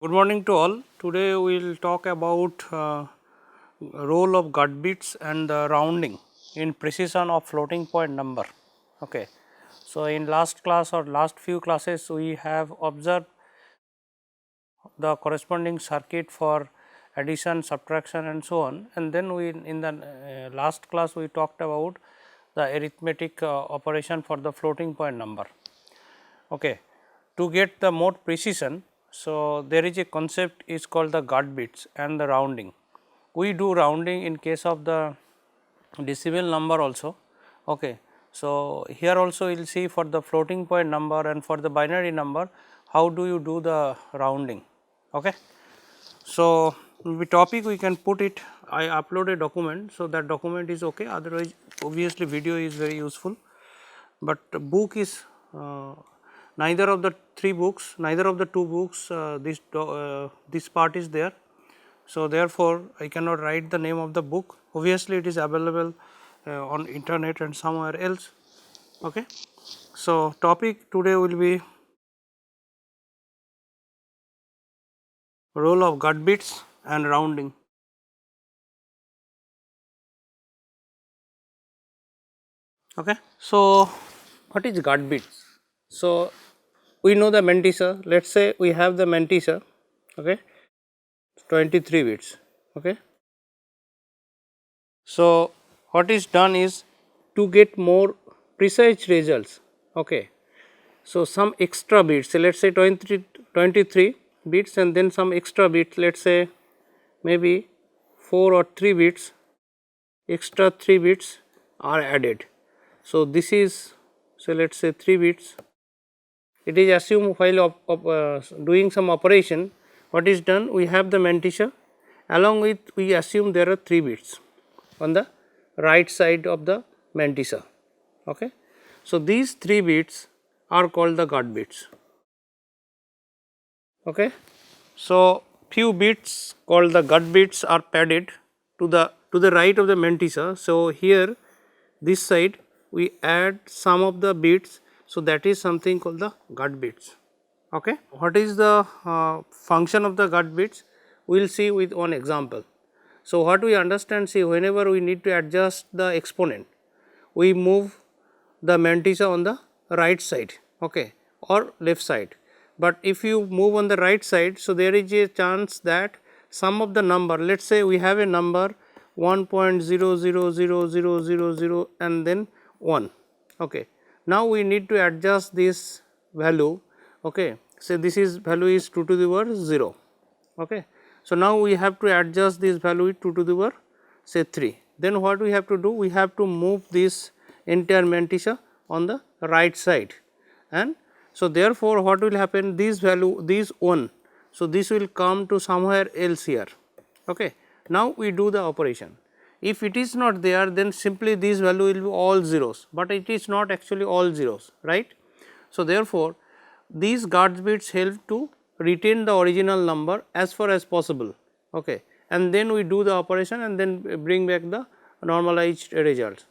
Good morning to all. Today we will talk about role of gut bits and the rounding in precision of floating point number. Okay. So, in last class or last few classes we have observed the corresponding circuit for addition, subtraction and so on, and then we in the last class we talked about the arithmetic operation for the floating point number. Okay. To get the more precision, so there is a concept is called the gut bits and the rounding. We do rounding in case of the decimal number also. Okay. So, here also you will see for the floating point number and for the binary number how do you do the rounding. Okay. So, the topic we can put it, I upload a document. So, that document is okay, otherwise obviously video is very useful, but book is neither of the three books, neither of the two books this part is there. So, therefore, I cannot write the name of the book, obviously it is available on internet and somewhere else. Okay. So, topic today will be role of gut bits and rounding. Okay. So, what is gut bits? So, we know the mantissa, let us say we have the mantissa, okay, 23 bits. Okay. So, what is done is to get more precise results. Okay. So, some extra bits, let us say 23 bits and then some extra bits, let us say maybe 4 or 3 bits, extra 3 bits are added. So, this is, so let us say 3 bits. It is assumed while doing some operation, what is done, we have the mantissa, along with we assume there are 3 bits on the right side of the mantissa. Okay. So, these 3 bits are called the gut bits. Okay. So, few bits called the gut bits are padded to the right of the mantissa. So, here this side we add some of the bits. So, that is something called the gut bits. Okay. What is the function of the gut bits? We will see with one example. So, what we understand, see, whenever we need to adjust the exponent, we move the mantissa on the right side, okay, or left side. But if you move on the right side, so there is a chance that some of the number, let us say we have a number 1.000000 and then 1. Okay. Now, we need to adjust this value. Okay. So, this is value is 2 to the power 0. Okay. So, now we have to adjust this value 2 to the power say 3. Then what we have to do? We have to move this entire mantissa on the right side, and so therefore, what will happen, this value, this 1, so this will come to somewhere else here. Okay. Now, we do the operation. If it is not there, then simply this value will be all zeros, but it is not actually all zeros, right. So, therefore, these gut bits help to retain the original number as far as possible, okay, and then we do the operation and then bring back the normalized results.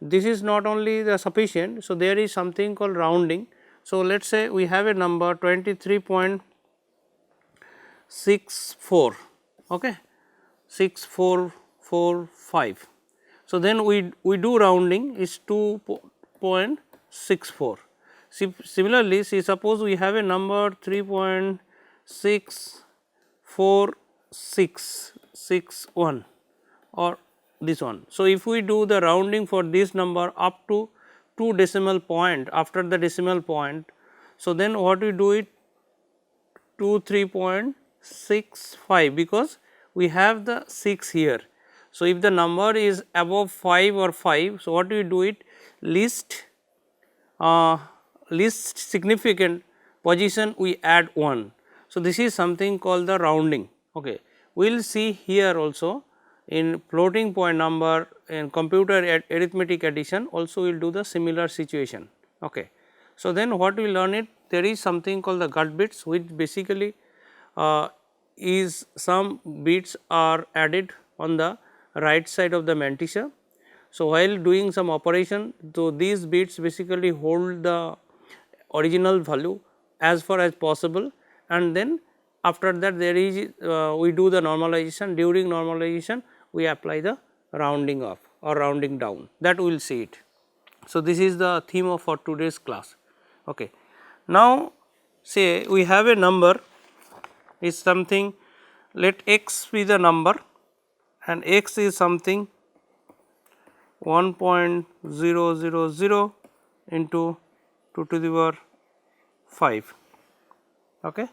This is not only the sufficient. So, there is something called rounding. So, let us say we have a number 23.64, okay, 6445. So, then we do rounding is 2.64. Similarly, see, suppose we have a number 3.64661 or this one. So, if we do the rounding for this number up to 2 decimal point after the decimal point, so then what we do it 23.65 because we have the 6 here. So, if the number is above 5 or 5, so what we do it least significant position we add 1. So, this is something called the rounding. Okay. We will see here also in floating point number, in computer arithmetic addition also we will do the similar situation. Okay. So, then what we learn it, there is something called the gut bits, which basically is some bits are added on the right side of the mantissa. So, while doing some operation, so these bits basically hold the original value as far as possible, and then after that there is we do the normalization. During normalization we apply the rounding up or rounding down, that we will see it. So, this is the theme of for today's class. Okay. Now, say we have a number is something, let x be the number and x is something 1.000 into 2 to the power 5, okay.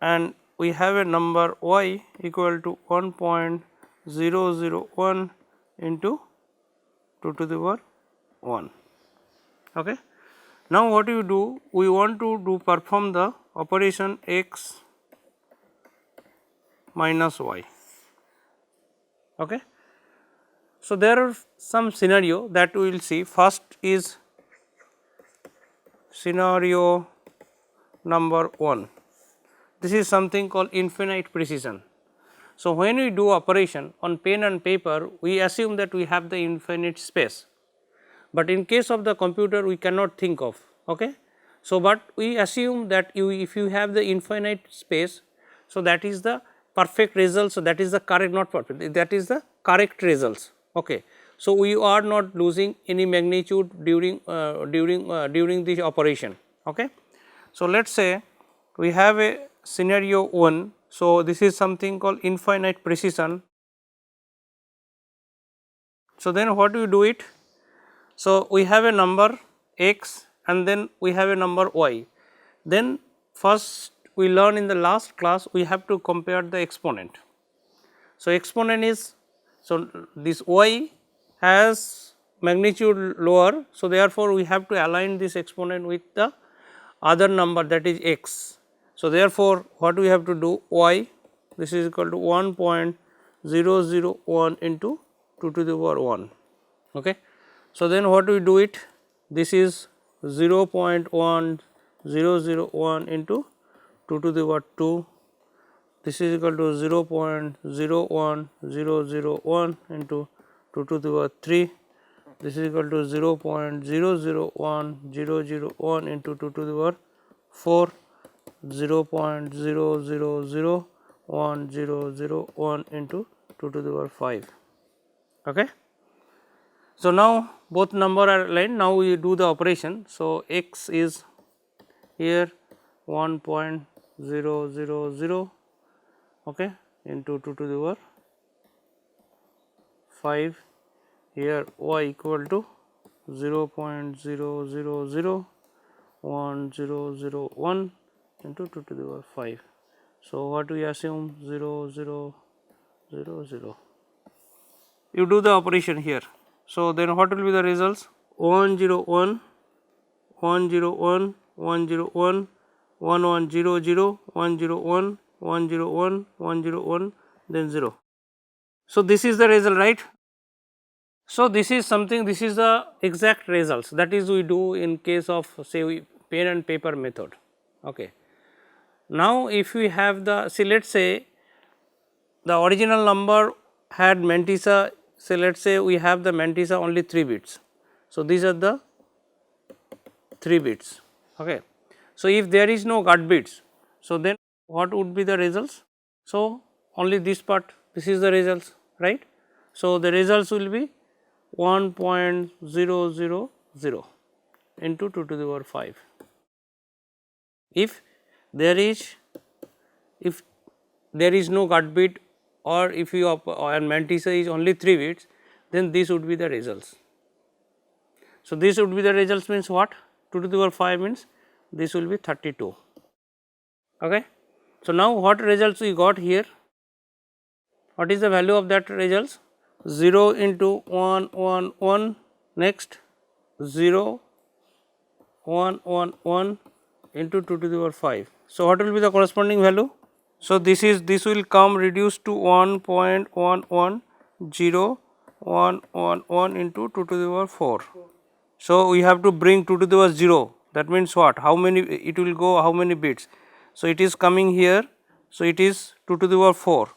And we have a number y equal to 1.001 into 2 to the power 1, okay. Now, what you do? We want to perform the operation x minus y, okay. So, there are some scenario that we will see. First is scenario number 1. This is something called infinite precision. So, when we do operation on pen and paper, we assume that we have the infinite space, but in case of the computer we cannot think of, okay. So, but we assume that if you have the infinite space, so that is the perfect result. So, that is the correct, not perfect, that is the correct results, okay. So, we are not losing any magnitude during this operation, okay. So, let us say we have a scenario 1. So, this is something called infinite precision. So, then what we do it? So, we have a number x and then we have a number y. Then first we learn in the last class we have to compare the exponent. So, exponent is, so this y has magnitude lower. So, therefore, we have to align this exponent with the other number, that is x. So, therefore, what we have to do, y, this is equal to 1.001 into 2 to the power 1, okay. So, then what we do it, this is 0.1001 into 2 to the power 2, this is equal to 0.01001 into 2 to the power 3, this is equal to 0.001001 into 2 to the power 4, 0.000101 into 2 to the power 5, okay. So, now both number are aligned. Now, we do the operation. So, x is here 1.000, okay, into 2 to the power 5, here y equal to 0.000101 into 2 to the power 5. So, what we assume 0000, you do the operation here. So, then what will be the results? 101, 101, 101, 1100, 101, 101, 101, then 0. So, this is the result, right. So, this is something, this is the exact results, that is we do in case of say pen and paper method, okay. Now, if we have the, see let us say the original number had mantissa, say let us say we have the mantissa only 3 bits. So, these are the 3 bits, okay. So, if there is no guard bits, so then what would be the results? So, only this part, this is the results, right. So, the results will be 1.000 into 2 to the power 5. If there is no guard bit, or if you and mantissa is only 3 bits, then this would be the results. So, this would be the results means what? 2 to the power 5 means this will be 32, okay. So, now what results we got here? What is the value of that results? 0 into 111, next 0, 111 into 2 to the power 5. So, what will be the corresponding value? So, this will come reduced to 1.11011 into 2 to the power 4. So, we have to bring 2 to the power 0, that means what? How many it will go, how many bits? So, it is coming here. So, it is 2 to the power 4,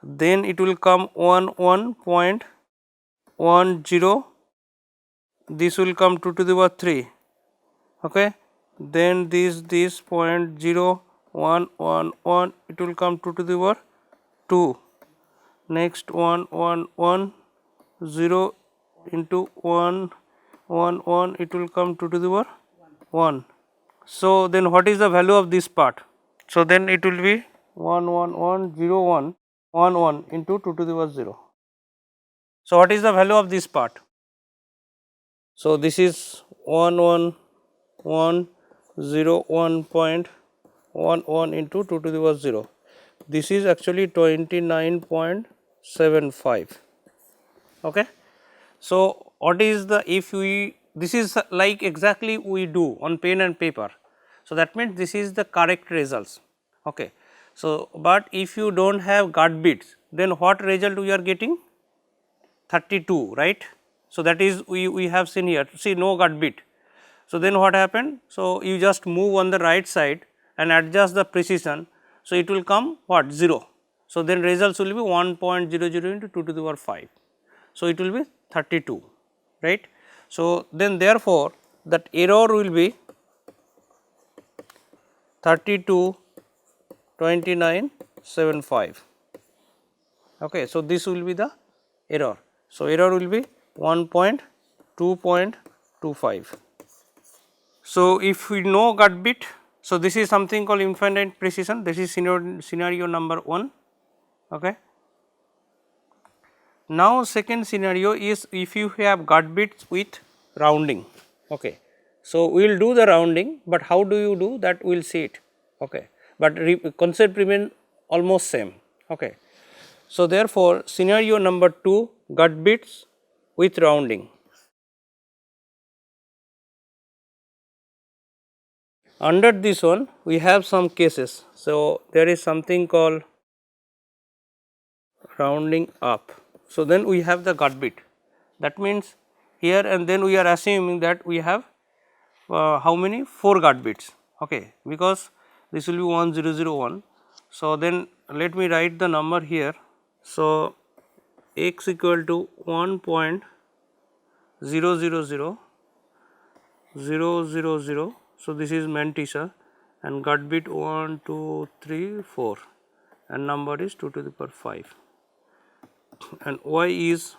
then it will come 11.10, this will come 2 to the power 3, okay. Then this 0.0 1 1 1, it will come 2 to the power 2. Next 1 1 1, 0 into 1 1 1, it will come 2 to the power 1. So then what is the value of this part? So then it will be 1 1 1 0 1 1 1 into 2 to the power 0. So what is the value of this part? So this is 1 1 1 0 1.11 into 2 to the power 0. This is actually 29.75. Okay. So what is the, if we, this is like exactly we do on pen and paper. So that means this is the correct results. Okay. So but if you do not have guard bits, then what result we are getting? 32, right. So that is we have seen here, see no guard bit. So then what happened? So you just move on the right side and adjust the precision. So it will come what? 0. So then results will be 1.00 into 2 to the power 5. So it will be 32, right. So then therefore that error will be 32.2975. Okay. So this will be the error. So error will be 1.2.25. So if we know guard bit, so this is something called infinite precision, this is scenario number 1. Okay. Now second scenario is if you have guard bits with rounding. Okay. So we will do the rounding, but how do you do that, we will see it. Okay. But concept remain almost same. Okay. So therefore scenario number 2, guard bits with rounding. Under this one we have some cases. So there is something called rounding up. So then we have the guard bit, that means here, and then we are assuming that we have how many? 4 guard bits. Okay. Because this will be 1001. So then let me write the number here. So x equal to 1.0000000. So this is mantissa and guard bit 1 2 3 4 and number is 2 to the power 5, and y is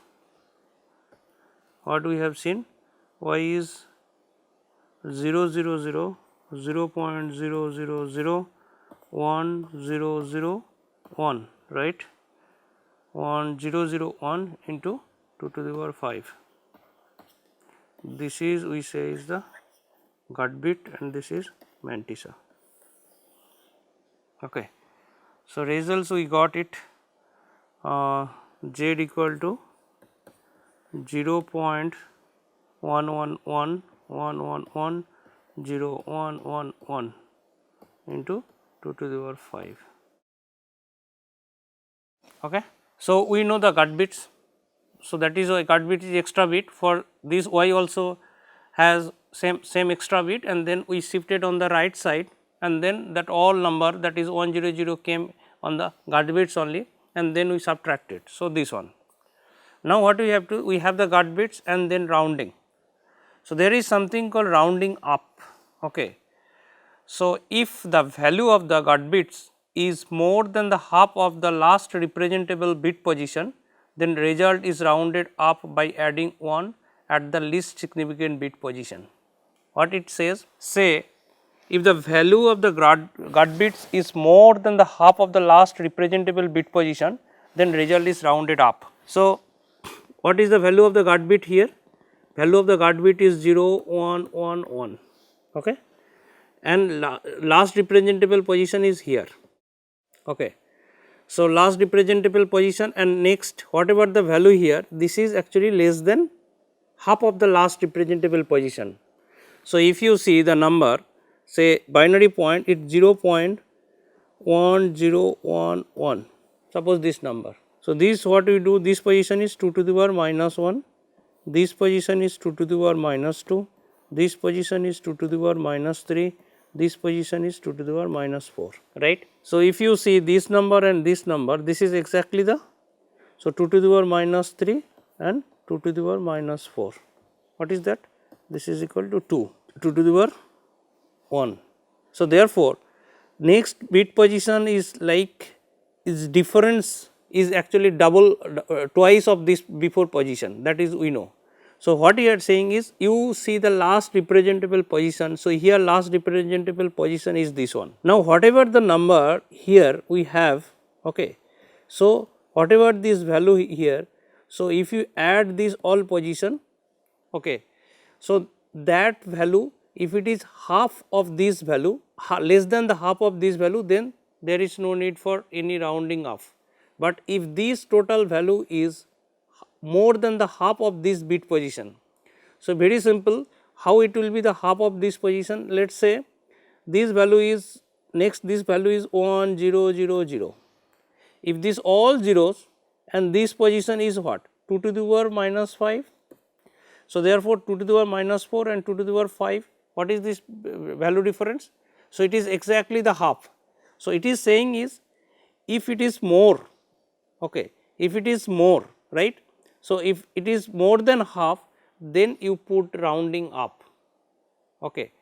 what we have seen, y is 000 0.0001001, right, 1001 into 2 to the power 5. This is, we say, is the guard bit and this is mantissa. Okay. So results we got it, z equal to 0.1111110111 into 2 to the power 5. Okay. So we know the guard bits. So that is why guard bit is extra bit, for this y also has same extra bit, and then we shifted on the right side, and then that all number, that is 100 came on the guard bits only, and then we subtracted. So this one. Now what we have to, we have the guard bits and then rounding. So there is something called rounding up. Okay. So if the value of the guard bits is more than the half of the last representable bit position, then result is rounded up by adding 1 at the least significant bit position. What it says? Say if the value of the guard bits is more than the half of the last representable bit position, then result is rounded up. So what is the value of the guard bit here? Value of the guard bit is 0 1 1 1. Okay. And last representable position is here. Okay. So last representable position, and next whatever the value here, this is actually less than half of the last representable position. So if you see the number, say binary point, it is 0.1011, suppose this number. So this what we do, this position is 2 to the power minus 1, this position is 2 to the power minus 2, this position is 2 to the power minus 3, this position is 2 to the power minus 4, right. So if you see this number and this number, this is exactly the, so 2 to the power minus 3 and 2 to the power minus 4, what is that? This is equal to 2, 2 to the power 1. So therefore next bit position is like is difference is actually double twice of this before position, that is we know. So, what you are saying is you see the last representable position. So, here last representable position is this one. Now, whatever the number here we have, okay. So, whatever this value here, so if you add this all position, okay. So, that value if it is half of this value, less than the half of this value, then there is no need for any rounding off. But if this total value is more than the half of this bit position. So, very simple, how it will be the half of this position. Let us say this value is next, this value is 1 0 0 0. If this all zeros and this position is what 2 to the power minus 5. So, therefore, 2 to the power minus 4 and 2 to the power 5, what is this value difference? So, it is exactly the half. So, it is saying is if it is more, okay, if it is more, right. So, if it is more than half, then you put rounding up, okay.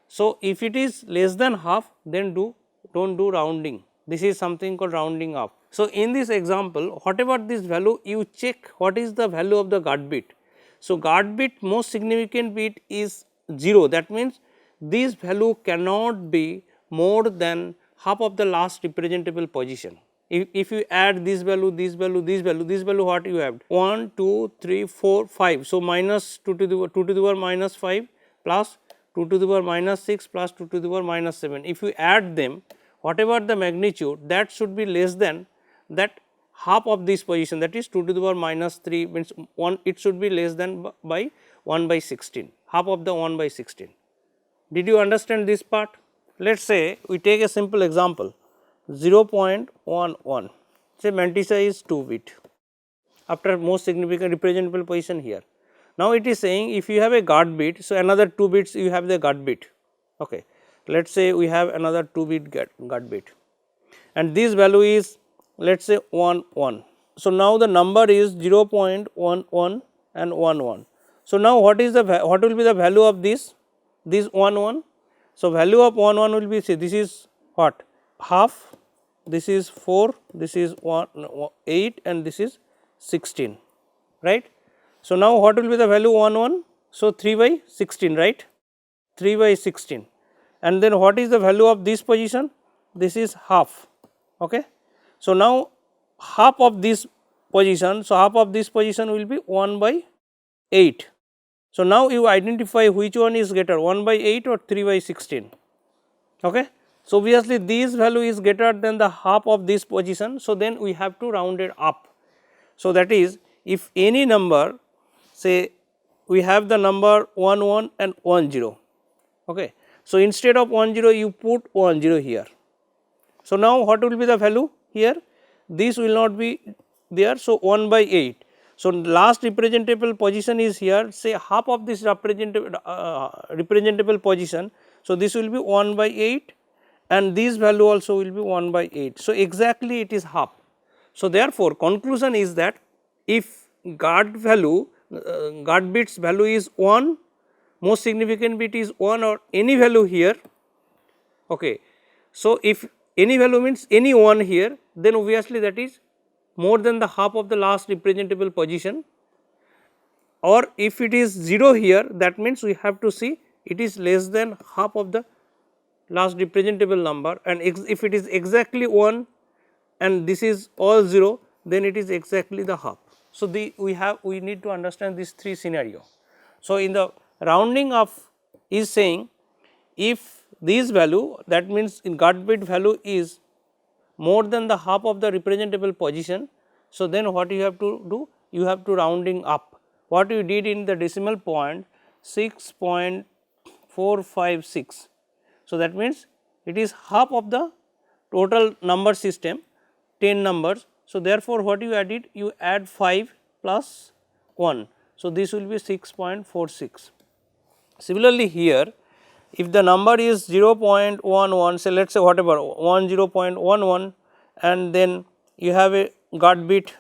So, if it is less than half, then do not do rounding, this is something called rounding up. So, in this example, whatever this value, you check what is the value of the guard bit. So, guard bit most significant bit is 0, that means this value cannot be more than half of the last representable position. If you add this value, this value, this value, this value, what you have 1, 2, 3, 4, 5. So, minus 2 to the power minus 5 plus 2 to the power minus 6 plus 2 to the power minus 7. If you add them, whatever the magnitude, that should be less than that half of this position, that is 2 to the power minus 3 means 1, it should be less than by 1 by 16, half of the 1 by 16. Did you understand this part? Let us say we take a simple example 0.11, say mantissa is 2 bit after most significant representable position here. Now, it is saying if you have a guard bit, so another 2 bits you have the guard bit, okay. Let us say we have another 2 bit guard bit and this value is let us say 1 1. So, now the number is 0.11 and 1 1. So, now what is the what will be the value of this 1 1? So, value of 1 1 will be, say this is what half, this is 4, this is 1 8 and this is 16, right. So, now what will be the value 1 1? So, 3 by 16, right, 3 by 16, and then what is the value of this position? This is half, okay. So, now half of this position, so half of this position will be 1 by 8. So, now you identify which one is greater 1 by 8 or 3 by 16, okay. So, obviously, this value is greater than the half of this position. So, then we have to round it up. So, that is if any number, say we have the number 1 1 and 1 0, okay. So, instead of 1 0 you put 1 0 here. So, now what will be the value here? This will not be there. So, 1 by 8. So, last representable position is here, say half of this representable position. So, this will be 1 by 8 and this value also will be 1 by 8. So, exactly it is half. So, therefore, conclusion is that if guard value guard bits value is 1, most significant bit is 1 or any value here, okay. So, if any value means any 1 here, then obviously that is more than the half of the last representable position, or if it is 0 here, that means we have to see it is less than half of the last representable number, and if it is exactly 1 and this is all 0, then it is exactly the half. So, we need to understand these 3 scenario. So, in the rounding off is saying if this value, that means in guard bit value is more than the half of the representable position. So, then what you have to do? You have to rounding up. What you did in the decimal point 6.456. So, that means it is half of the total number system 10 numbers. So, therefore, what you added? You add 5 plus 1. So, this will be 6.46. Similarly, here if the number is 0.11, say let us say whatever 0.11 and then you have a guard bit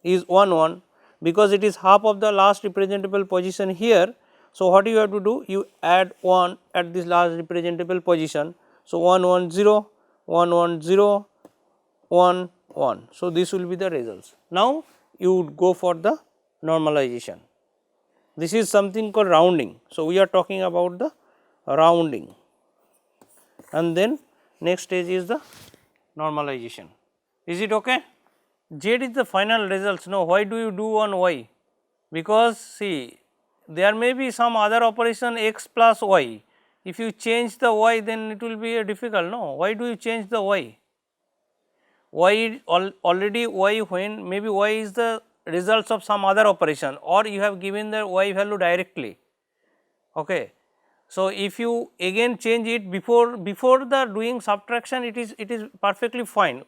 is 1 1, because it is half of the last representable position here. So, what you have to do? You add 1 at this last representable position. So, 1 1 0, 1 1 0, 1 1. So, this will be the results. Now, you would go for the normalization. This is something called rounding. So, we are talking about the rounding, and then next stage is the normalization. Is it okay? Z is the final results. Now, why do you do on y? Because see, there may be some other operation x plus y. If you change the y, then it will be a difficult. No, why do you change the y? Y already y, when maybe y is the results of some other operation, or you have given the y value directly. Okay. So, if you again change it before the doing subtraction, it is perfectly fine.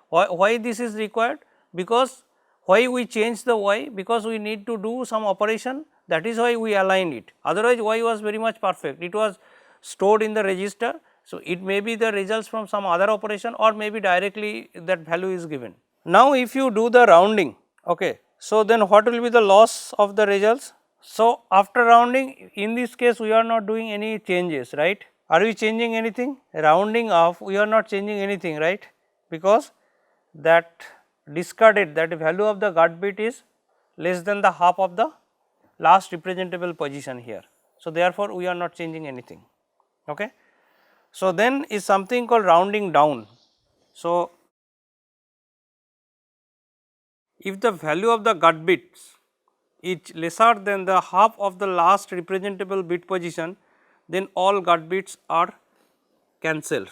Why this is required? Because why we change the y? Because we need to do some operation, that is why we aligned it. Otherwise, y was very much perfect. It was stored in the register. So, it may be the results from some other operation, or maybe directly that value is given. Now, if you do the rounding, okay, so then what will be the loss of the results? So, after rounding, in this case we are not doing any changes, right? Are we changing anything? Rounding off, we are not changing anything, right? Because that discarded, that value of the guard bit is less than the half of the last representable position here. So, therefore, we are not changing anything. Okay. So, then is something called rounding down. So, if the value of the guard bits is lesser than the half of the last representable bit position, then all guard bits are cancelled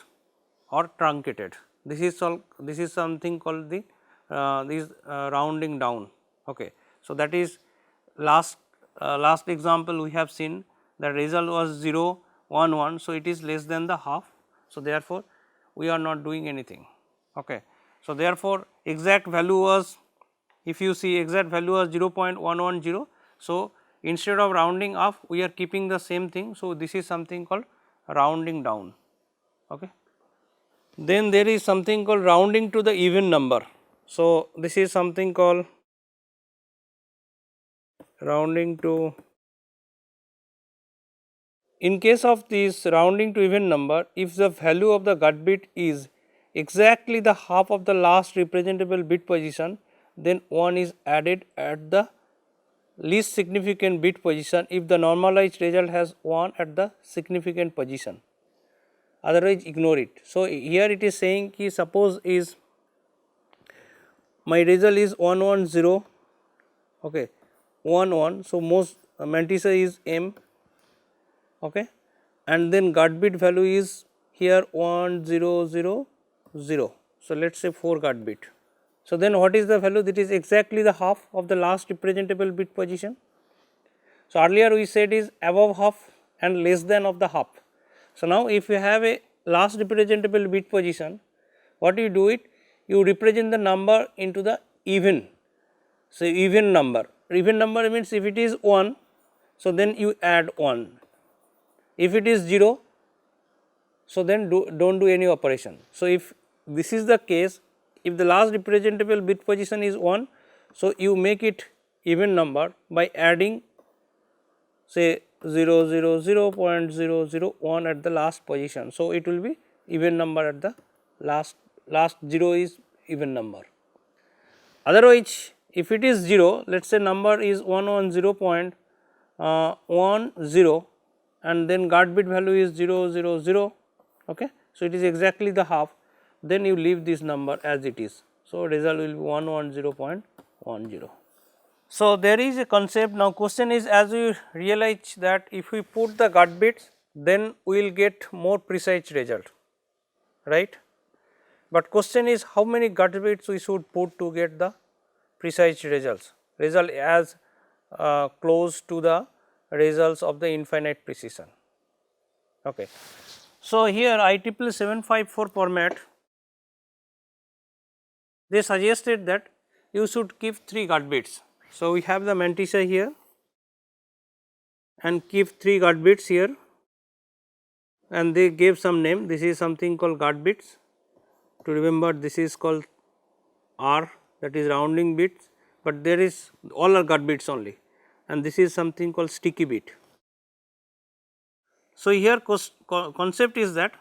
or truncated. This is something called the rounding down. Okay. So, that is last example we have seen, the result was 0 1 1. So, it is less than the half. So, therefore, we are not doing anything. Okay. So, therefore, exact value was, if you see, exact value was 0.110. So, instead of rounding up, we are keeping the same thing. So, this is something called rounding down. Okay. Then there is something called rounding to the even number. So, this is something called rounding to, in case of this rounding to even number, if the value of the guard bit is exactly the half of the last representable bit position, then 1 is added at the least significant bit position if the normalized result has 1 at the significant position, otherwise ignore it. So, here it is saying ki suppose is my result is 110, okay, 11. So, most mantissa is m, okay, and then guard bit value is here 1000. So, let us say 4 guard bit. So, then what is the value? That is exactly the half of the last representable bit position. So, earlier we said is above half and less than of the half. So, now if you have a last representable bit position, what you do it? You represent the number into the even. So, even number means if it is 1, so then you add 1. If it is 0, so then do not do any operation. So, if this is the case, if the last representable bit position is 1, so you make it even number by adding say 0.001 at the last position. So, it will be even number at the last 0 is even number. Otherwise, if it is 0, let us say number is 110.10 and then guard bit value is 000. Okay. So, it is exactly the half, then you leave this number as it is. So, result will be 110.10. So, there is a concept. Now, question is, as we realize that if we put the guard bits, then we will get more precise result, right. But question is, how many guard bits we should put to get the precise result as close to the results of the infinite precision. Okay. So, here IEEE 754 format, they suggested that you should keep 3 guard bits. So, we have the mantissa here and keep 3 guard bits here, and they gave some name. This is something called guard bits. To remember, this is called R, that is rounding bits, but there is all are guard bits only, and this is something called sticky bit. So, here concept is that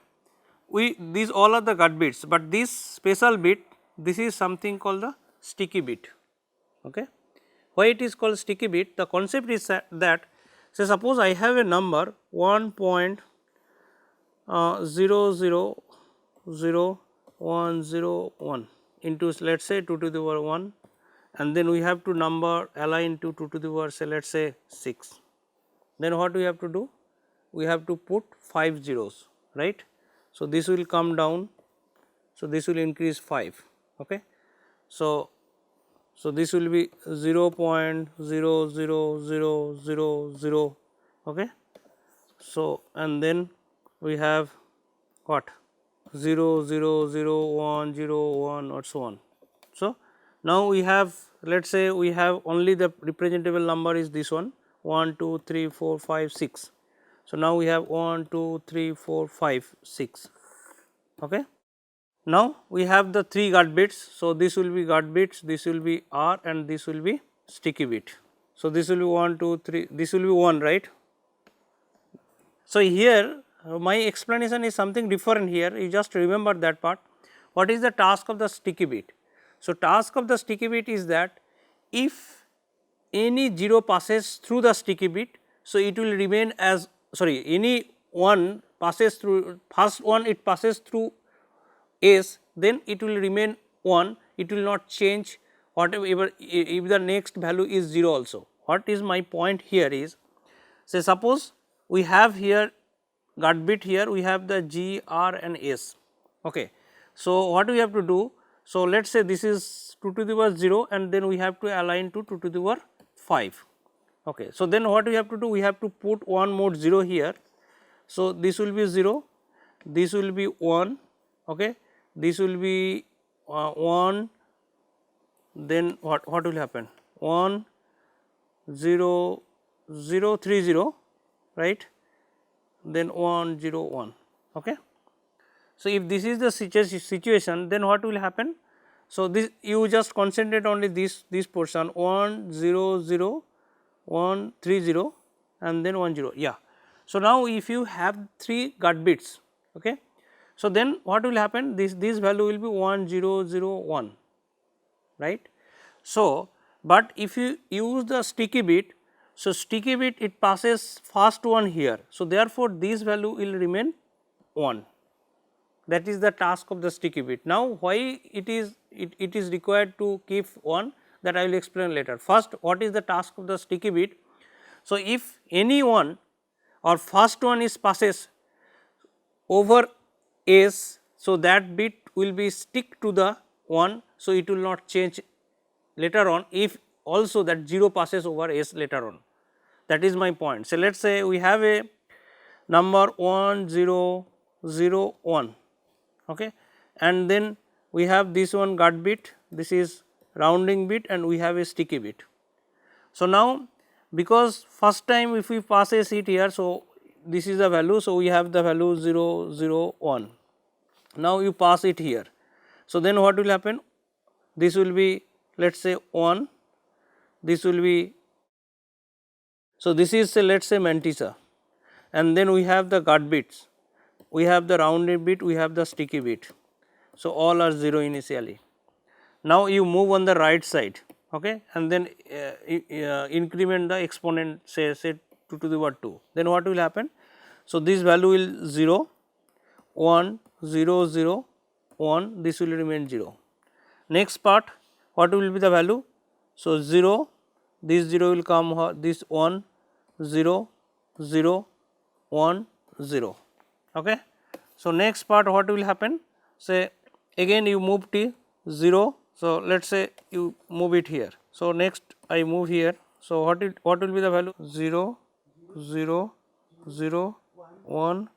these all are the gut bits, but this special bit, this is something called the sticky bit. Okay. Why it is called sticky bit? The concept is that say suppose I have a number 1.0000101 into let us say 2 to the power 1, and then we have to number align to 2 to the power say let us say 6. Then what we have to do? We have to put 5 zeros, right. So, this will come down, so this will increase 5. Okay. So, this will be 0.00000. Okay. So, and then we have what 0.0000101 or so on. So, now we have let us say we have only the representable number is this one 1, 2, 3, 4, 5, 6. So, now we have 1, 2, 3, 4, 5, 6. Okay. Now, we have the 3 gut bits. So, this will be gut bits, this will be R and this will be sticky bit. So, this will be 1, 2, 3, this will be 1, right. So, here my explanation is something different here, you just remember that part. What is the task of the sticky bit? So, task of the sticky bit is that if any 0 passes through the sticky bit, so it will remain as any one passes through first one it passes through S, then it will remain 1, it will not change whatever if the next value is 0 also. What is my point here is, say suppose we have here gut bit, here we have the G, R and S. Okay. So, what we have to do? So, let us say this is 2 to the power 0 and then we have to align to 2 to the power 5. Okay. So, then what we have to do? We have to put one more 0 here. So, this will be 0, this will be 1, okay. This will be 1, then what will happen? 1 0 0 3 0, right, then 1 0 1. Okay. So, if this is the situation, then what will happen? So, this you just concentrate only this portion 1 0 0 1 3 0 and then 1 0, yeah. So, now if you have 3 gut bits, okay. So, then what will happen? This value will be 1 0 0 1, right. So, but if you use the sticky bit, so sticky bit it passes first one here. So, therefore, this value will remain 1, that is the task of the sticky bit. Now, why it is required to keep 1, that I will explain later. First, what is the task of the sticky bit? So, if any one or first one is passes over S, so that bit will be stick to the 1. So, it will not change later on if also that 0 passes over S later on, that is my point. So, let us say we have a number 1 0 0 1, okay, and then we have this one gut bit, this is rounding bit and we have a sticky bit. So, now because first time if we passes it here, so this is the value. So, we have the value 0 0 1. Now, you pass it here. So, then what will happen? This will be let us say 1, this will be, so this is say let us say mantissa, and then we have the gut bits, we have the rounded bit, we have the sticky bit. So, all are 0 initially. Now, you move on the right side, okay, and then increment the exponent say 2 to the power 2, then what will happen? So, this value will 0 1 0 0 1, this will remain 0. Next part, what will be the value? So, 0, this 0 will come, this 1 0 0 1 0. Okay. So, next part what will happen? Say again you move T 0. So, let us say you move it here. So, next I move here. So, what will be the value? 0 0 0 1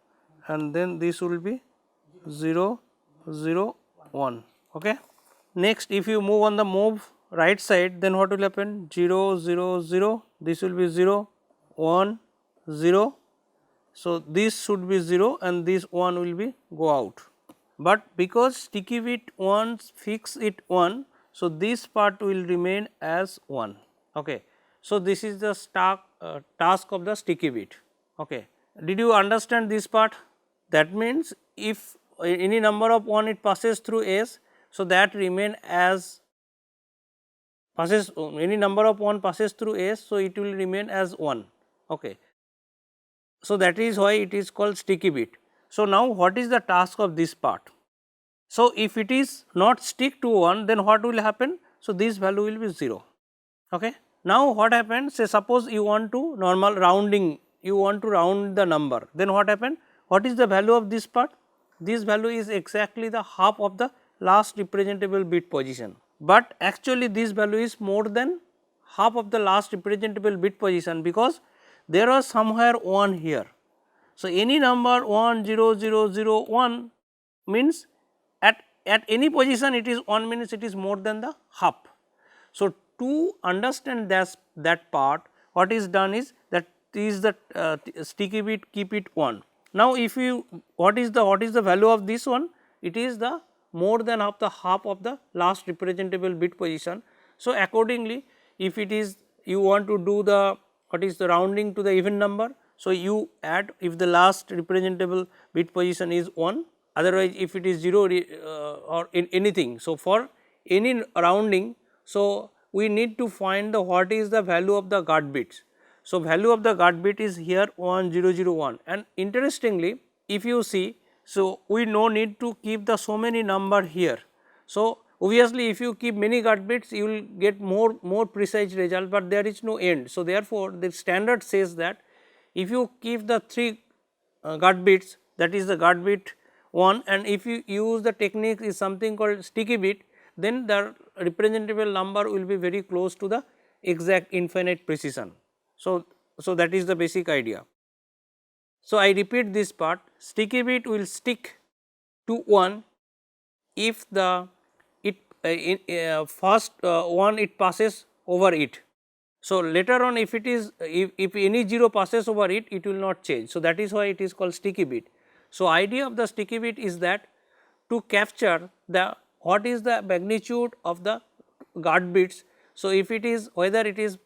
and then this will be 0 0 1. Okay. Next, if you move on the move right side, then what will happen? 0 0 0, this will be 0 1 0. So, this should be 0 and this 1 will be go out, but because sticky bit once fix it 1. So, this part will remain as 1. Okay. So, this is the task of the sticky bit. Okay. Did you understand this part? That means, if any number of 1 it passes through S. So, that remain as passes any number of 1 passes through S. So, it will remain as 1. Okay. So, that is why it is called sticky bit. So, now what is the task of this part? So, if it is not stick to 1, then what will happen? So, this value will be 0. Okay. Now, what happens? Say suppose you want to normal rounding, you want to round the number, then what happen? What is the value of this part? This value is exactly the half of the last representable bit position, but actually this value is more than half of the last representable bit position, because there was somewhere 1 here. So, any number 1 0 0 0 1 means at any position it is 1 means it is more than the half. So, to understand that part, what is done is that is the sticky bit keep it 1. Now, if you what is the value of this one? It is the more than half of the last representable bit position. So, accordingly, if it is you want to do the what is the rounding to the even number. So, you add if the last representable bit position is 1, otherwise if it is 0 or in anything. So, for any rounding, so we need to find the what is the value of the guard bits. So, value of the guard bit is here 1001, and interestingly if you see, so we no need to keep the so many number here. So, obviously if you keep many guard bits you will get more precise result, but there is no end. So, therefore, the standard says that if you keep the 3 guard bits, that is the guard bit 1, and if you use the technique is something called sticky bit, then the representable number will be very close to the exact infinite precision. So, that is the basic idea. So, I repeat this part, sticky bit will stick to 1 if the first 1 it passes over it. So, later on if it is if any 0 passes over it, it will not change. So, that is why it is called sticky bit. So, idea of the sticky bit is that to capture the what is the magnitude of the guard bits. So, if it is whether it is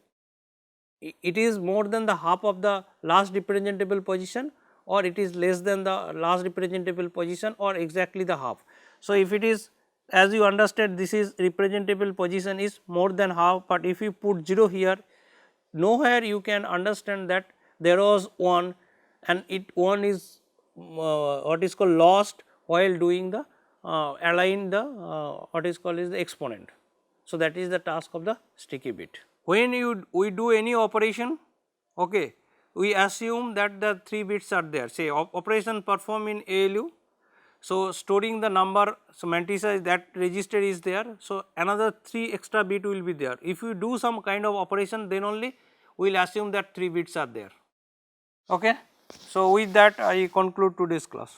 more than the half of the last representable position, or it is less than the last representable position, or exactly the half. So, if it is, as you understand, this is representable position is more than half, but if you put 0 here, nowhere you can understand that there was 1 and it 1 is what is called lost while doing the align the what is called is the exponent. So, that is the task of the sticky bit. When we do any operation, okay, we assume that the 3 bits are there, say operation performed in ALU. So, storing the number, so mantissa that register is there. So, another 3 extra bit will be there. If you do some kind of operation, then only we will assume that 3 bits are there. Okay. So, with that I conclude today's class.